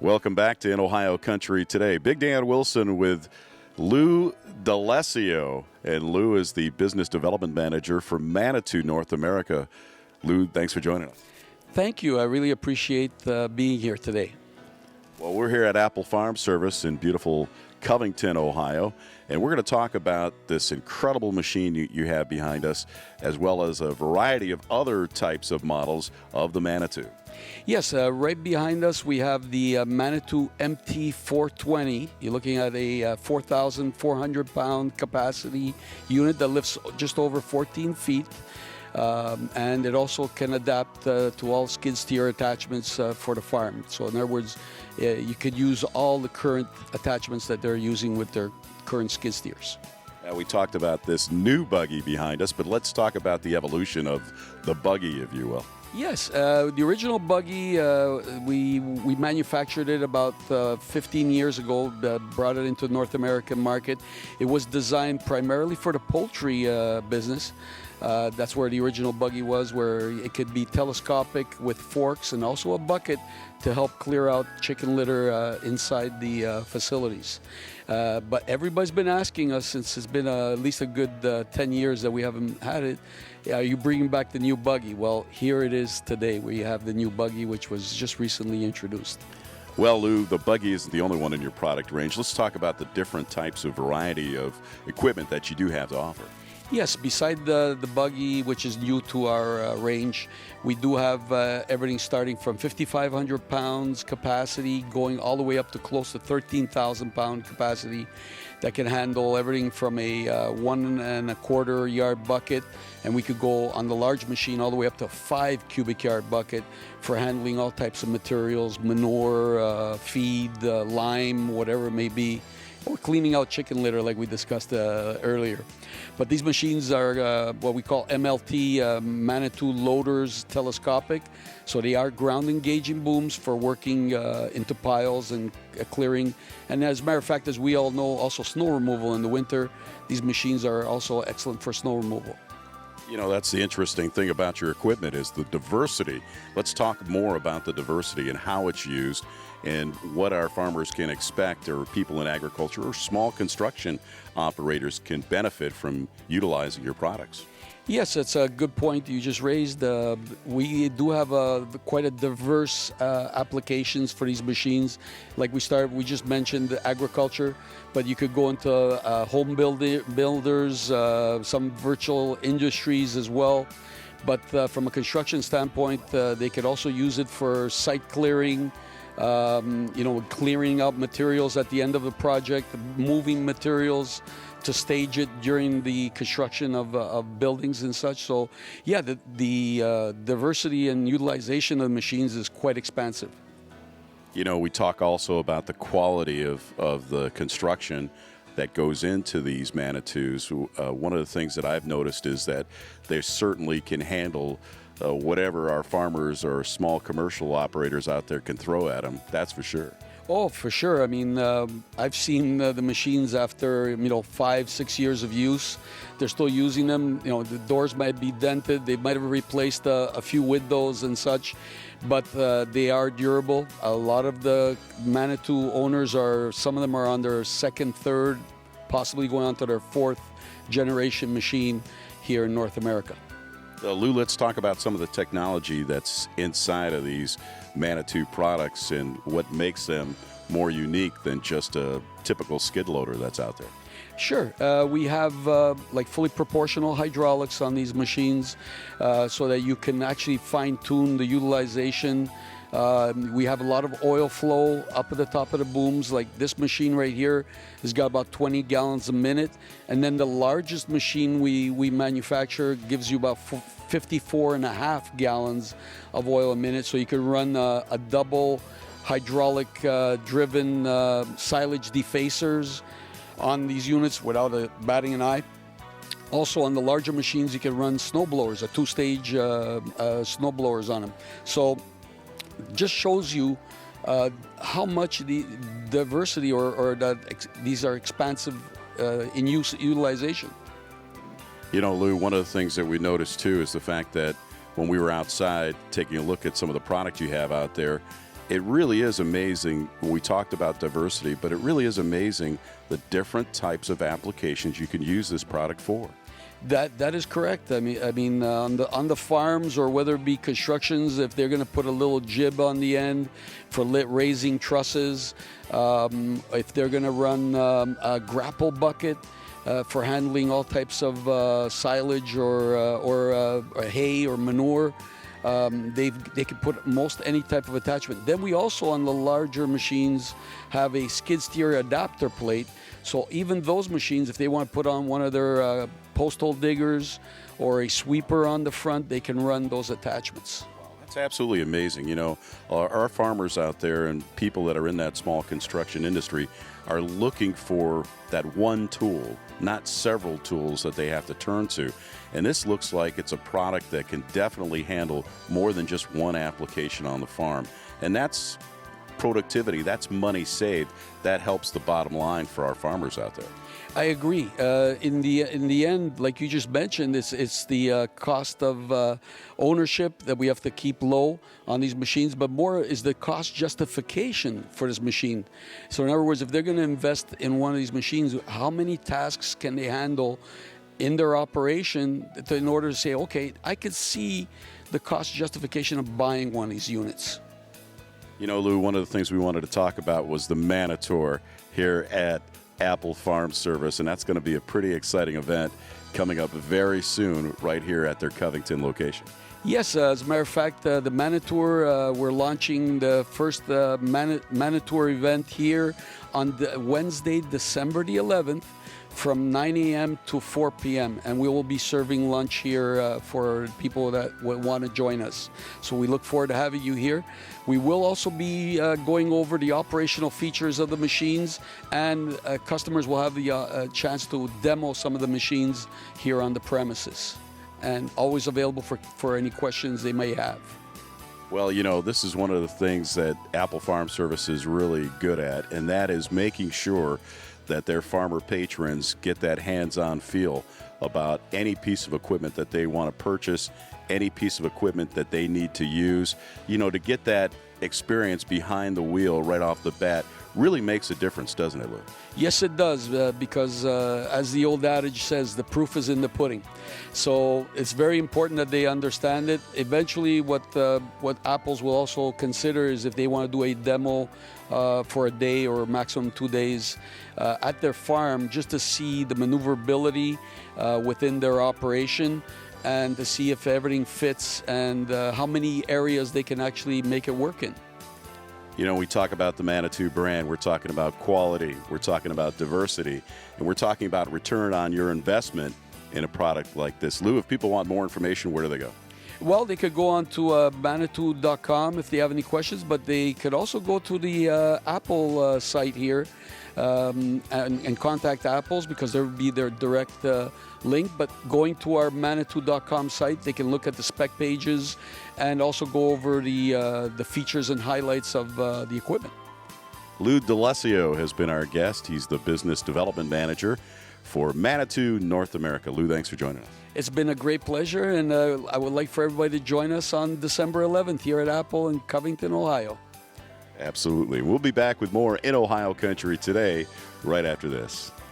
Welcome back to In Ohio Country Today. Big Dan Wilson with Lou D'Alessio, and Lou is the Business Development Manager for Manitou North America. Lou, thanks for joining us. Thank you. I really appreciate being here today. Well, we're here at Apple Farm Service in beautiful Covington, Ohio, and we're going to talk about this incredible machine you have behind us, as well as a variety of other types of models of the Manitou. Yes, right behind us we have the Manitou MT420. You're looking at a 4,400 pound capacity unit that lifts just over 14 feet. And it also can adapt to all skid steer attachments for the farm. So in other words, you could use all the current attachments that they're using with their current skid steers. Now, we talked about this new buggy behind us, but let's talk about the evolution of the buggy, if you will. Yes, the original buggy, we manufactured it about 15 years ago, brought it into the North American market. It was designed primarily for the poultry business. That's where the original buggy was, where it could be telescopic with forks and also a bucket to help clear out chicken litter inside the facilities. But everybody's been asking us, since it's been at least a good 10 years that we haven't had it, are you bringing back the new buggy? Well, here it is today. We have the new buggy, which was just recently introduced. Well, Lou, the buggy isn't the only one in your product range. Let's talk about the different types of variety of equipment that you do have to offer. Yes, beside the buggy, which is new to our range, we do have everything starting from 5,500 pounds capacity going all the way up to close to 13,000 pound capacity that can handle everything from a 1.25 yard bucket, and we could go on the large machine all the way up to a 5 cubic yard bucket for handling all types of materials, manure, feed, lime, whatever it may be, or cleaning out chicken litter like we discussed earlier. But these machines are what we call MLT, Manitou loaders telescopic. So they are ground engaging booms for working into piles and clearing. And as a matter of fact, as we all know, also snow removal in the winter. These machines are also excellent for snow removal. You know, that's the interesting thing about your equipment is the diversity. Let's talk more about the diversity and how it's used and what our farmers can expect, or people in agriculture or small construction operators can benefit from utilizing your products. Yes, that's a good point you just raised. We do have quite a diverse applications for these machines. Like we just mentioned agriculture, but you could go into home builders, some virtual industries as well. But from a construction standpoint, they could also use it for site clearing, clearing out materials at the end of the project, moving materials to stage it during the construction of buildings and such. So, yeah, the diversity and utilization of the machines is quite expansive. You know, we talk also about the quality of the construction that goes into these Manitous. One of the things that I've noticed is that they certainly can handle whatever our farmers or small commercial operators out there can throw at them. That's for sure. Oh, for sure. I mean, I've seen the machines after 5-6 years of use. They're still using them. The doors might be dented. They might have replaced a few windows and such, but they are durable. A lot of the Manitou owners some of them are on their second, third, possibly going on to their fourth generation machine here in North America. Lou, let's talk about some of the technology that's inside of these Manitou products and what makes them more unique than just a typical skid loader that's out there. Sure. We have like fully proportional hydraulics on these machines so that you can actually fine-tune the utilization. We have a lot of oil flow up at the top of the booms. Like this machine right here has got about 20 gallons a minute. And then the largest machine we manufacture gives you about 54.5 gallons of oil a minute. So you can run a double hydraulic driven silage defacers on these units without batting an eye. Also on the larger machines, you can run snow blowers, a two-stage snow blowers on them. So just shows you how much the diversity or that these are expansive in utilization. You know, Lou, one of the things that we noticed too is the fact that when we were outside taking a look at some of the product you have out there, It really is amazing. We talked about diversity, but it really is amazing the different types of applications you can use this product for. That is correct. I mean, on the farms, or whether it be constructions, if they're going to put a little jib on the end for raising trusses, if they're going to run a grapple bucket for handling all types of silage or hay or manure. They can put most any type of attachment. Then we also, on the larger machines, have a skid steer adapter plate. So even those machines, if they want to put on one of their post hole diggers or a sweeper on the front, they can run those attachments. It's absolutely amazing. You know, our farmers out there and people that are in that small construction industry are looking for that one tool, not several tools that they have to turn to. And this looks like it's a product that can definitely handle more than just one application on the farm. And that's productivity, that's money saved. That helps the bottom line for our farmers out there. I agree. In the end, like you just mentioned, it's the cost of ownership that we have to keep low on these machines, but more is the cost justification for this machine. So in other words, if they're going to invest in one of these machines, how many tasks can they handle in their operation in order to say, okay, I could see the cost justification of buying one of these units. You know, Lou, one of the things we wanted to talk about was the Manitou here at Apple Farm Service, and that's going to be a pretty exciting event coming up very soon right here at their Covington location. Yes, as a matter of fact, the Manitou, we're launching the first Manitou event here on Wednesday, December the 11th, from 9 a.m. to 4 p.m. And we will be serving lunch here for people that want to join us. So we look forward to having you here. We will also be going over the operational features of the machines, and customers will have the chance to demo some of the machines here on the premises. And always available for any questions they may have. Well, you know, this is one of the things that Apple Farm Service is really good at, and that is making sure that their farmer patrons get that hands-on feel about any piece of equipment that they want to purchase, any piece of equipment that they need to use. You know, to get that experience behind the wheel right off the bat really makes a difference, doesn't it, Lou? Yes, it does, because as the old adage says, the proof is in the pudding. So it's very important that they understand it. Eventually, what Apples will also consider is if they want to do a demo for a day or maximum 2 days at their farm, just to see the maneuverability within their operation and to see if everything fits and how many areas they can actually make it work in. You know, we talk about the Manitou brand, we're talking about quality, we're talking about diversity, and we're talking about return on your investment in a product like this. Lou, if people want more information, where do they go? Well, they could go on to Manitou.com if they have any questions, but they could also go to the Apple site here and contact Apples, because there would be their direct link. But going to our Manitou.com site, they can look at the spec pages and also go over the features and highlights of the equipment. Lou D'Alessio has been our guest. He's the Business Development Manager for Manitou North America. Lou, thanks for joining us. It's been a great pleasure, and I would like for everybody to join us on December 11th here at Apple in Covington, Ohio. Absolutely. We'll be back with more in Ohio Country today, right after this.